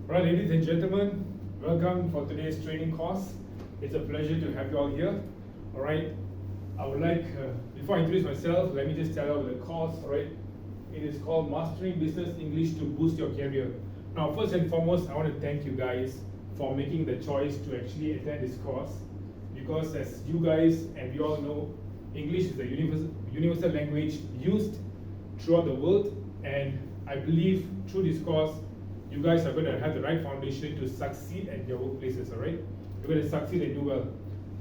Right, ladies and gentlemen, welcome for today's training course. It's a pleasure to have you all here. All right, I would like, before I introduce myself, let me just tell you the course. All right, it is called Mastering Business English to Boost Your Career. Now, first and foremost, I want to thank you guys for making the choice to actually attend this course, because as you guys and we all know, English is a universal language used throughout the world, and I believe through this course, you guys are going to have the right foundation to succeed at your workplaces, all right? You're going to succeed and do well.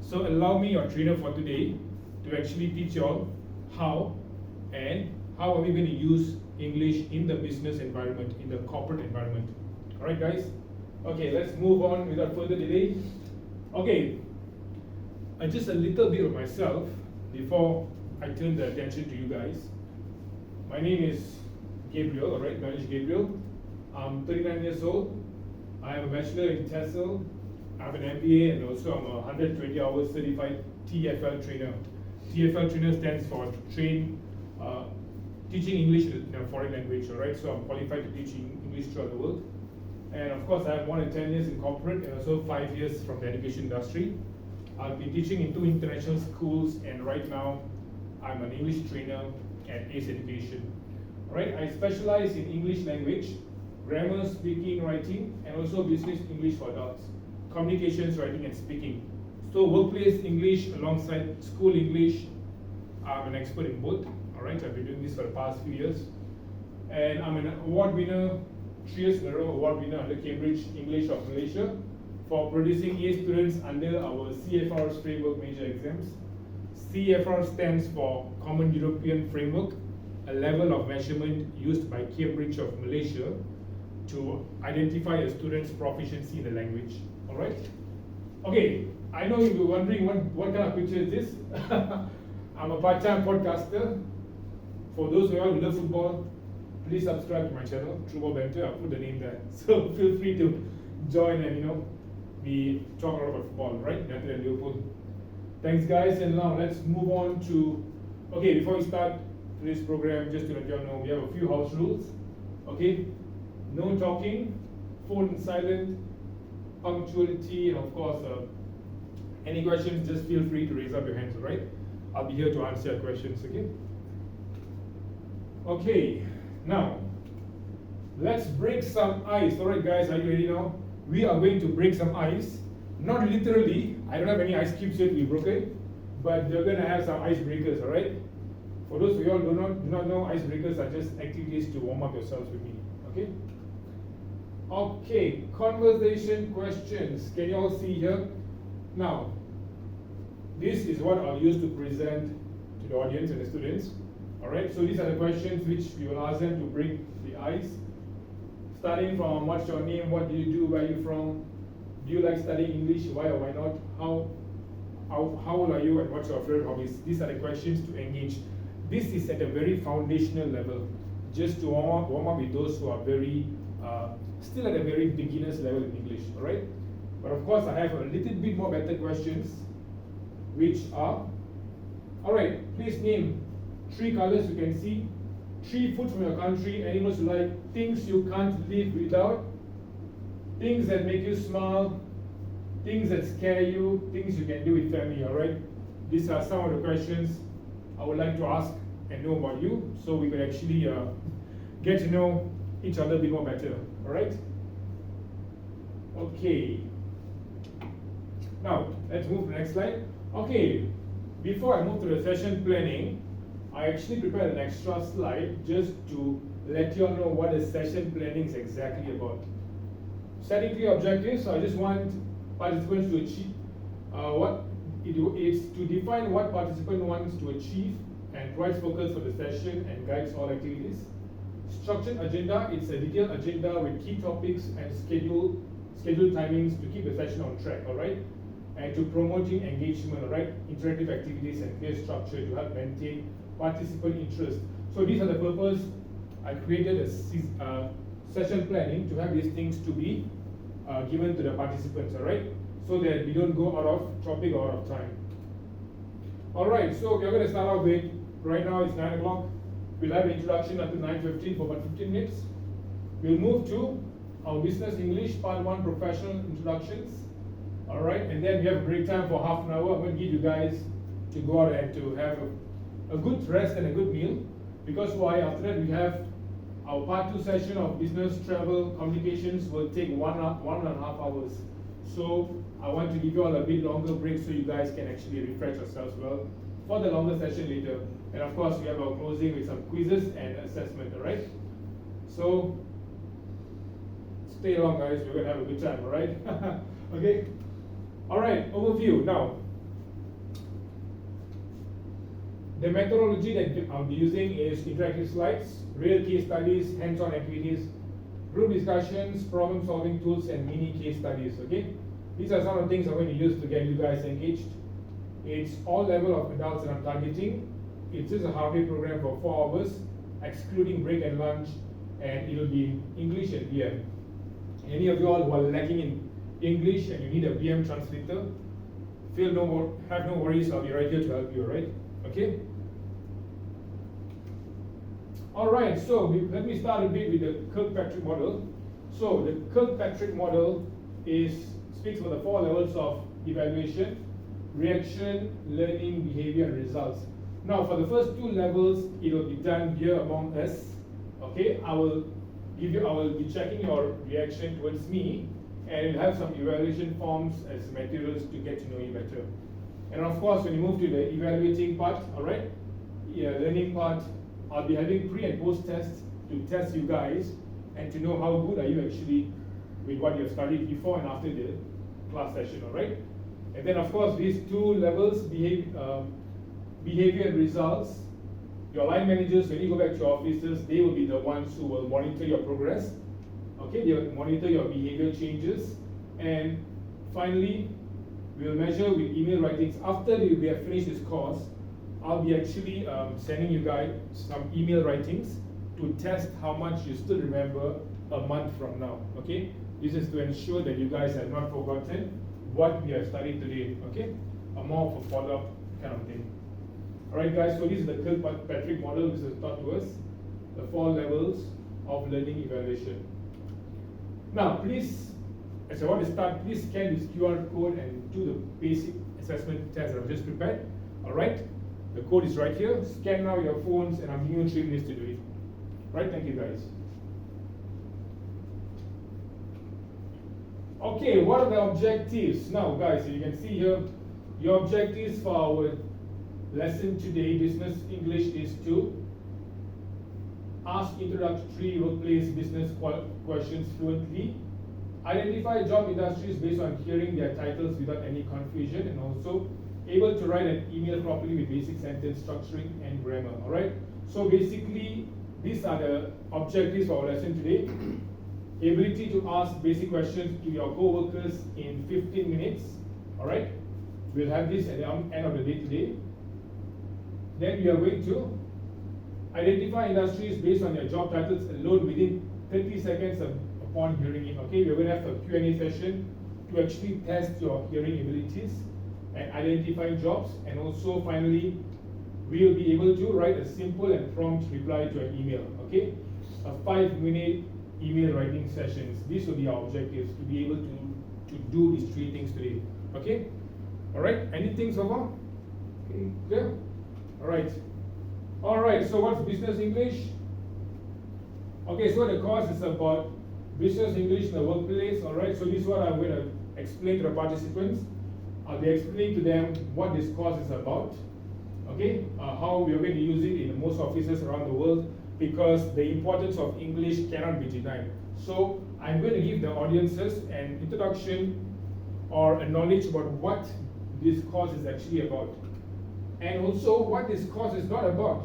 So allow me, your trainer for today, to actually teach you all how are we going to use English in the business environment, in the corporate environment. All right, guys? Okay, let's move on without further delay. Okay, just a little bit of myself before I turn the attention to you guys. My name is Gabriel, all right, Manage Gabriel. I'm 39 years old. I have a bachelor in TESOL. I have an MBA, and also I'm a 120 hours certified TFL trainer. TFL trainer stands for teaching English in a foreign language, all right? So I'm qualified to teach English throughout the world. And of course, I have more than 10 years in corporate and also 5 years from the education industry. I've been teaching in 2 international schools, and right now I'm an English trainer at ACE Education. All right, I specialize in English language, grammar, speaking, writing, and also business English for adults, communications, writing, and speaking. So workplace English alongside school English, I'm an expert in both. All right, I've been doing this for the past few years. And I'm an award winner, 3 years in a row award winner under Cambridge English of Malaysia for producing A students under our CFR's framework major exams. CFR stands for Common European Framework, a level of measurement used by Cambridge of Malaysia to identify a student's proficiency in the language. All right? Okay, I know you'll be wondering what kind of picture is this? I'm a part-time podcaster. For those who love football, please subscribe to my channel, True Banter. I'll put the name there. So feel free to join and we talk a lot about football, right? United and Liverpool. Thanks, guys. And now let's move on to, okay, before we start today's program, just to let you all know, we have a few house rules. Okay? No talking, phone silent, punctuality, and of course, any questions, just feel free to raise up your hands, all right? I'll be here to answer your questions, okay? Okay, now, let's break some ice. All right, guys, are you ready now? We are going to break some ice. Not literally, I don't have any ice cubes here to be broken, but we're going to have some icebreakers, all right? For those of you all do not know, icebreakers are just activities to warm up yourselves with me, okay? Okay, conversation questions. Can you all see here? Now, this is what I'll use to present to the audience and the students. Alright, so these are the questions which we will ask them to break the ice. Starting from what's your name, what do you do, where are you from, do you like studying English, why or why not, how old are you, and what's your favorite hobbies. These are the questions to engage. This is at a very foundational level, just to warm up with those who are very still at a very beginner's level in English, alright? But of course, I have a little bit more better questions, which are, alright, please name 3 colors you can see, 3 food from your country, animals you like, things you can't live without, things that make you smile, things that scare you, things you can do with family, alright? These are some of the questions I would like to ask and know about you, so we can actually get to know each other a bit more better. Alright? Okay. Now, let's move to the next slide. Okay, before I move to the session planning, I actually prepared an extra slide just to let you all know what the session planning is exactly about. Setting clear objectives, I just want participants to achieve it's to define what participant wants to achieve and provides focus for the session and guides all activities. Structured agenda, it's a detailed agenda with key topics and scheduled timings to keep the session on track, alright? And to promoting engagement, alright? Interactive activities and clear structure to help maintain participant interest. So these are the purpose. I created a session planning to have these things to be given to the participants, alright? So that we don't go out of topic or out of time. Alright, so we're going to start off with, right now it's 9 o'clock. We'll have an introduction until 9:15 for about 15 minutes. We'll move to our business English part 1 professional introductions. All right, and then we have a break time for half an hour. I'm going to give you guys to go out and to have a good rest and a good meal. Because why? After that, we have our part 2 session of business travel communications will take 1.5 hours. So I want to give you all a bit longer break so you guys can actually refresh yourselves well for the longer session later. And of course, we have our closing with some quizzes and assessment, all right? So stay along, guys. We're going to have a good time, all right? Okay. All right, overview. Now, the methodology that I'll be using is interactive slides, real case studies, hands-on activities, group discussions, problem-solving tools, and mini case studies, okay? These are some of the things I'm going to use to get you guys engaged. It's all level of adults that I'm targeting. It's just a half-day program for 4 hours, excluding break and lunch, and it'll be English and BM. Any of you all who are lacking in English and you need a BM translator, have no worries, I'll be right here to help you, right? Okay? Alright, so let me start a bit with the Kirkpatrick model. So the Kirkpatrick model speaks for the 4 levels of evaluation: reaction, learning, behavior, and results. Now for the first 2 levels, it will be done here among us. Okay, I will be checking your reaction towards me, and we'll have some evaluation forms as materials to get to know you better. And of course, when you move to the evaluating part, alright, learning part, I'll be having pre and post tests to test you guys and to know how good are you actually with what you have studied before and after the class session, alright? And then of course, these 2 levels, behavior and results, your line managers, when you go back to your offices, they will be the ones who will monitor your progress. Okay, they will monitor your behavior changes. And finally, we'll measure with email writings. After we have finished this course, I'll be actually sending you guys some email writings to test how much you still remember a month from now. Okay, this is to ensure that you guys have not forgotten what we have studied today. Okay, a more of a follow-up kind of thing. Alright guys, so this is the Kirkpatrick model which is taught to us, the 4 levels of learning evaluation. Now please, as I want to start, please scan this QR code and do the basic assessment test that I've just prepared. Alright, the code is right here. Scan now your phones and I'm giving you 3 minutes to do it. Right, thank you guys. Okay, what are the objectives? Now guys, so you can see here, your objectives for our lesson today, business English, is to ask introductory workplace business questions fluently, identify job industries based on hearing their titles without any confusion, and also able to write an email properly with basic sentence structuring and grammar. Alright, so basically these are the objectives for our lesson today. Ability to ask basic questions to your co-workers in 15 minutes. Alright, we'll have this at the end of the day today. Then we are going to identify industries based on their job titles alone within 30 seconds upon hearing it. Okay, we're going to have a Q&A session to actually test your hearing abilities and identify jobs. And also finally, we will be able to write a simple and prompt reply to an email. Okay, a 5-minute email writing sessions. These will be our objectives, to be able to do these 3 things today. Okay, all right, anything so far? Okay, clear? Alright, so what's business English? Okay, so the course is about business English in the workplace. Alright, so this is what I'm going to explain to the participants. I'll be explaining to them what this course is about. Okay, how we are going to use it in most offices around the world, because the importance of English cannot be denied. So I'm going to give the audiences an introduction or a knowledge about what this course is actually about, and also what this course is not about.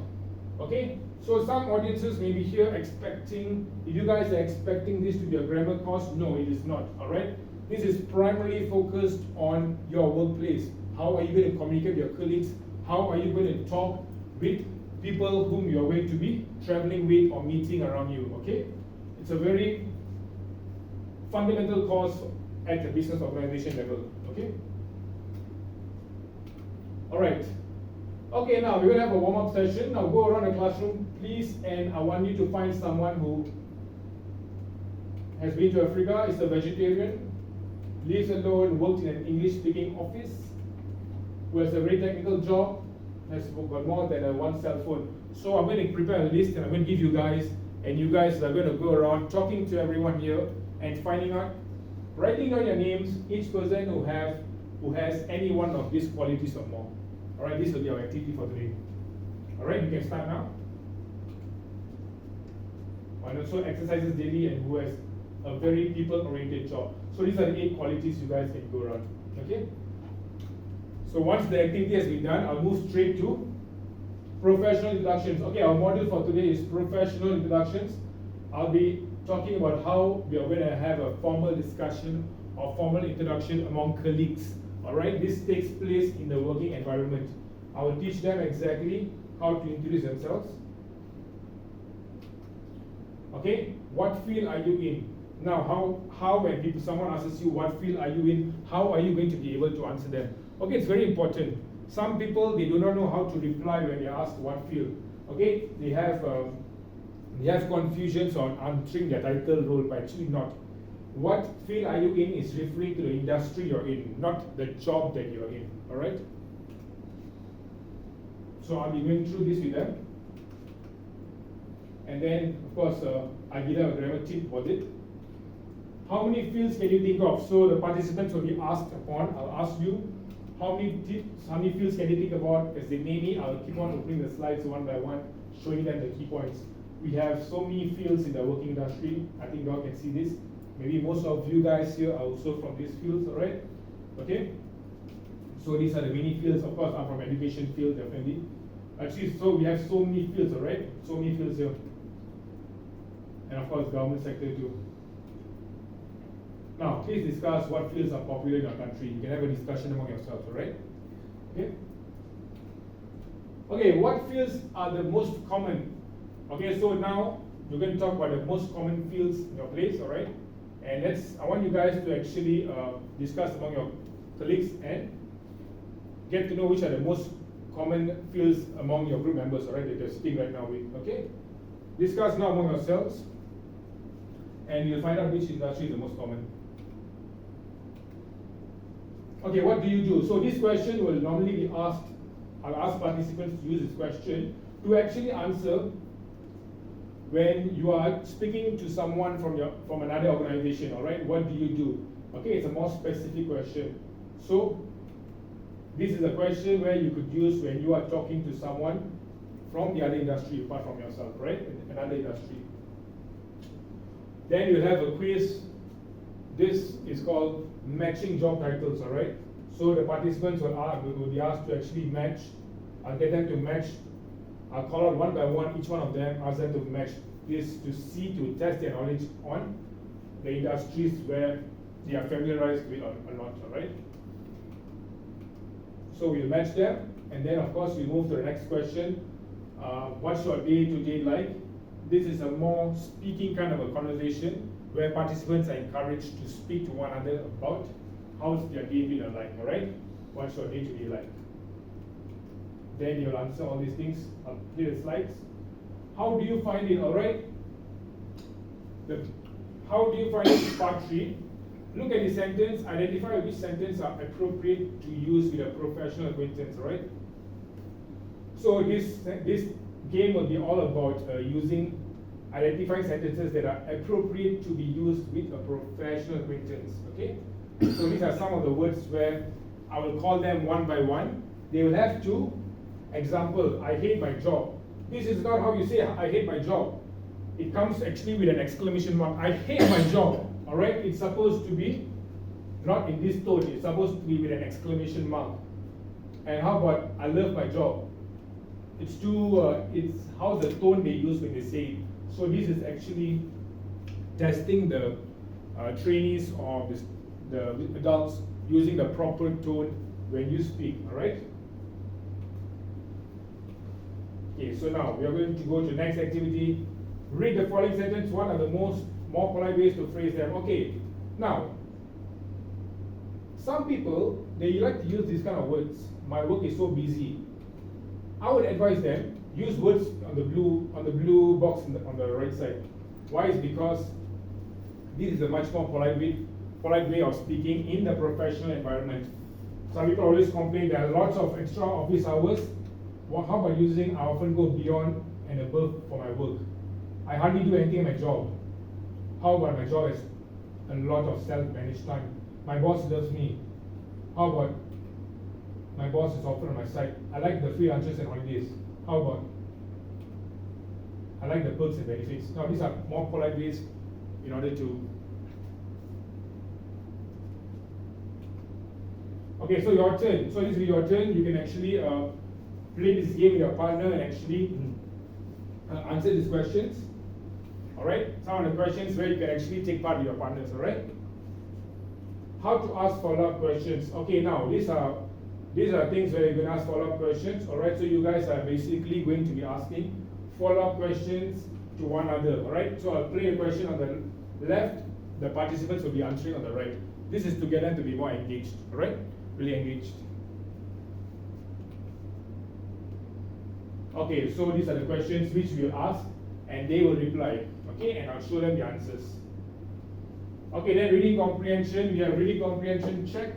Okay, so some audiences may be here expecting, if you guys are expecting this to be a grammar course, no, it is not. Alright, this is primarily focused on your workplace. How are you going to communicate with your colleagues? How are you going to talk with people whom you are going to be traveling with or meeting around you? Okay, it's a very fundamental course at the business organization level. Okay, alright. Okay, now we're going to have a warm-up session. Now go around the classroom, please, and I want you to find someone who has been to Africa, is a vegetarian, lives alone, works in an English-speaking office, who has a very technical job, has got more than one cell phone. So I'm going to prepare a list and I'm going to give you guys, and you guys are going to go around talking to everyone here and finding out, writing down your names, each person who has any one of these qualities or more. Alright, this will be our activity for today. Alright, you can start now. And also exercises daily and who has a very people-oriented job. So these are the 8 qualities you guys can go around. Okay? So once the activity has been done, I'll move straight to professional introductions. Okay, our module for today is professional introductions. I'll be talking about how we are going to have a formal discussion or formal introduction among colleagues. Alright, this takes place in the working environment. I will teach them exactly how to introduce themselves. Okay, what field are you in? Now, how when someone asks you what field are you in, how are you going to be able to answer them? Okay, it's very important. Some people, they do not know how to reply when they ask what field. Okay, they have confusions on answering their title role, but actually not. What field are you in is referring to the industry you're in, not the job that you're in. Alright? So I'll be going through this with them. And then, of course, I give them a grammar tip for it. How many fields can you think of? So the participants will be asked upon. I'll ask you how many fields can you think about as they name it. I'll keep on opening the slides one by one, showing them the key points. We have so many fields in the working industry. I think you all can see this. Maybe most of you guys here are also from these fields, alright? Okay? So these are the many fields. Of course, I'm from education field, definitely. Actually, so we have so many fields, alright? So many fields here. And of course, government sector too. Now, please discuss what fields are popular in our country. You can have a discussion among yourselves, alright? Okay? Okay, what fields are the most common? Okay, so now we're going to talk about the most common fields in your place, alright? And I want you guys to actually discuss among your colleagues and get to know which are the most common fields among your group members, alright, that you're sitting right now with, okay? Discuss now among yourselves, and you'll find out which industry is the most common. Okay, what do you do? So this question will normally be asked, I'll ask participants to use this question to actually answer when you are speaking to someone from another organization, alright? What do you do? Okay, it's a more specific question. So this is a question where you could use when you are talking to someone from the other industry apart from yourself, right? Another industry. Then you'll have a quiz. This is called matching job titles, alright? So the participants will be asked to actually match. I'll get them to match. I'll call out one by one, each one of them, ask them to match this to test their knowledge on the industries where they are familiarized with or not, alright? So we'll match them, and then of course we move to the next question. What's your day-to-day like? This is a more speaking kind of a conversation where participants are encouraged to speak to one another about how's their day been like, alright? What's your day-to-day like? Then you'll answer all these things. I'll play the slides. How do you find it, alright? How do you find it, part 3. Look at the sentence, identify which sentence are appropriate to use with a professional acquaintance, alright? So this game will be all about identifying sentences that are appropriate to be used with a professional acquaintance, okay? So these are some of the words where I will call them one by one. They will have to, example, I hate my job. This is not how you say I hate my job. It comes actually with an exclamation mark. I hate my job, alright? It's supposed to be not in this tone, it's supposed to be with an exclamation mark. And how about I love my job? It's how the tone they use when they say it. So this is actually testing the trainees or the adults using the proper tone when you speak, alright? Okay, so now we are going to go to the next activity. Read the following sentence. What are the more polite ways to phrase them? Okay, now, some people, they like to use these kind of words. My work is so busy. I would advise them, use words on the blue box on the right side. Why? Is because this is a much more polite way of speaking in the professional environment. Some people always complain there are lots of extra office hours. Well, how about using, I often go beyond and above for my work. I hardly do anything in my job. How about my job is a lot of self-managed time? My boss loves me. How about my boss is often on my side? I like the free lunches and holidays. How about I like the perks and benefits? Now these are more polite ways in order to. Okay, so your turn. So this is your turn. You can actually play this game with your partner and actually answer these questions. Alright? Some of the questions where you can actually take part with your partners, alright? How to ask follow-up questions. Okay, now these are things where you can ask follow-up questions. Alright, so you guys are basically going to be asking follow-up questions to one another. Alright, so I'll play a question on the left, the participants will be answering on the right. This is to get them to be more engaged, alright? Really engaged. Okay, so these are the questions which we'll ask and they will reply. Okay, and I'll show them the answers. Okay, then reading comprehension. We have reading comprehension check.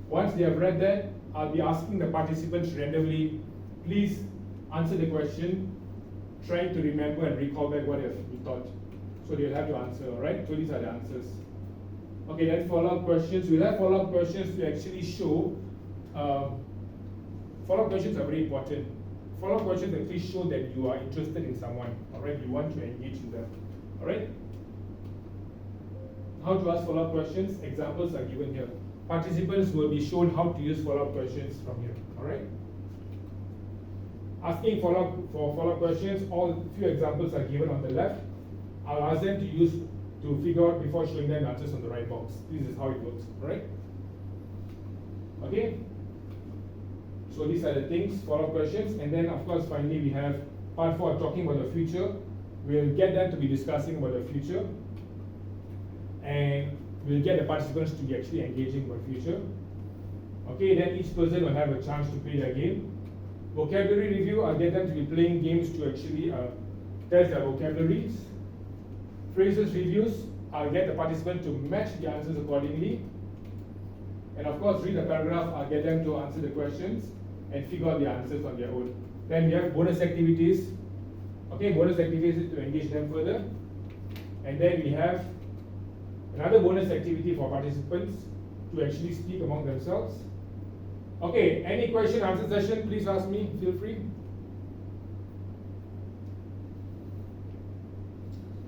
Once they have read that, I'll be asking the participants randomly, please answer the question, trying to remember and recall back what we thought. So they'll have to answer, alright? So these are the answers. Okay, then follow-up questions. We'll have follow-up questions to actually show, follow-up questions are very important. Follow-up questions actually show that you are interested in someone, alright? You want to engage with them, alright? How to ask follow-up questions? Examples are given here. Participants will be shown how to use follow-up questions from here, alright? Asking follow-up questions, all few examples are given on the left. I'll ask them to figure out before showing them the answers on the right box. This is how it works, alright? Okay? So these are the things, follow-up questions, and then of course finally we have part 4, talking about the future. We'll get them to be discussing about the future, and we'll get the participants to be actually engaging about future. Okay, then each person will have a chance to play their game. Vocabulary review, I'll get them to be playing games to actually test their vocabularies. Phrases reviews, I'll get the participant to match the answers accordingly. And of course, read the paragraph, I'll get them to answer the questions and figure out the answers on their own. Then we have bonus activities. Okay, bonus activities to engage them further. And then we have another bonus activity for participants to actually speak among themselves. Okay, any question, answer session, please ask me, feel free.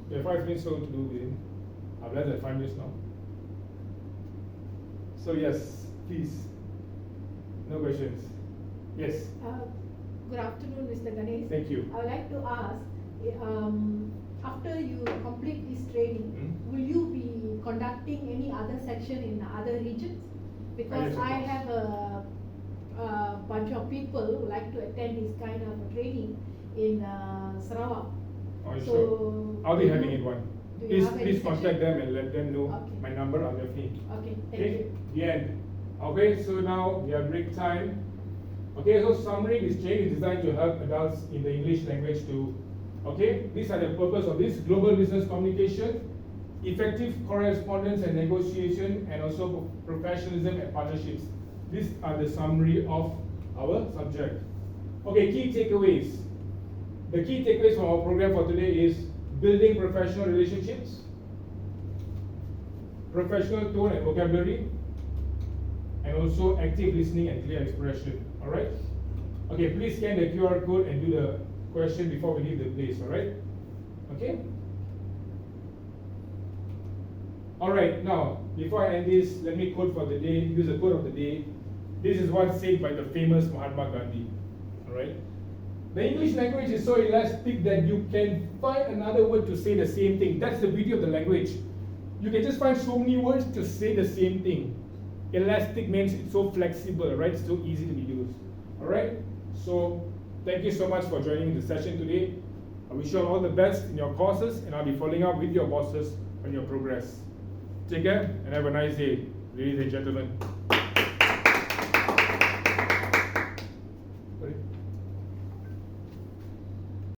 We have 5 minutes to do within. I've less than 5 minutes now. So yes, please. No questions. Yes. Good afternoon, Mr. Ganesh. Thank you. I would like to ask, after you complete this training, will you be conducting any other section in other regions? Because yes, I have a bunch of people who like to attend this kind of training in Sarawak. Oh, so sure. I'll be having it one. Please contact them and let them know my number on their feed. Okay, thank you. The end. Okay, so now we have break time. Okay, so summary, this training is designed to help adults in the English language to, okay, these are the purpose of this: global business communication, effective correspondence and negotiation, and also professionalism and partnerships. These are the summary of our subject. Okay, key takeaways. The key takeaways from our program for today is building professional relationships, professional tone and vocabulary, and also active listening and clear expression. Alright? Okay, please scan the QR code and do the question before we leave the place. Alright? Okay? Alright, now, before I end this, let me quote for the day, use a quote of the day. This is what's said by the famous Mahatma Gandhi. Alright? The English language is so elastic that you can find another word to say the same thing. That's the beauty of the language. You can just find so many words to say the same thing. Elastic means it's so flexible, right? It's so easy to be used. Alright? So, thank you so much for joining the session today. I wish you all the best in your courses, and I'll be following up with your bosses on your progress. Take care and have a nice day, ladies and gentlemen.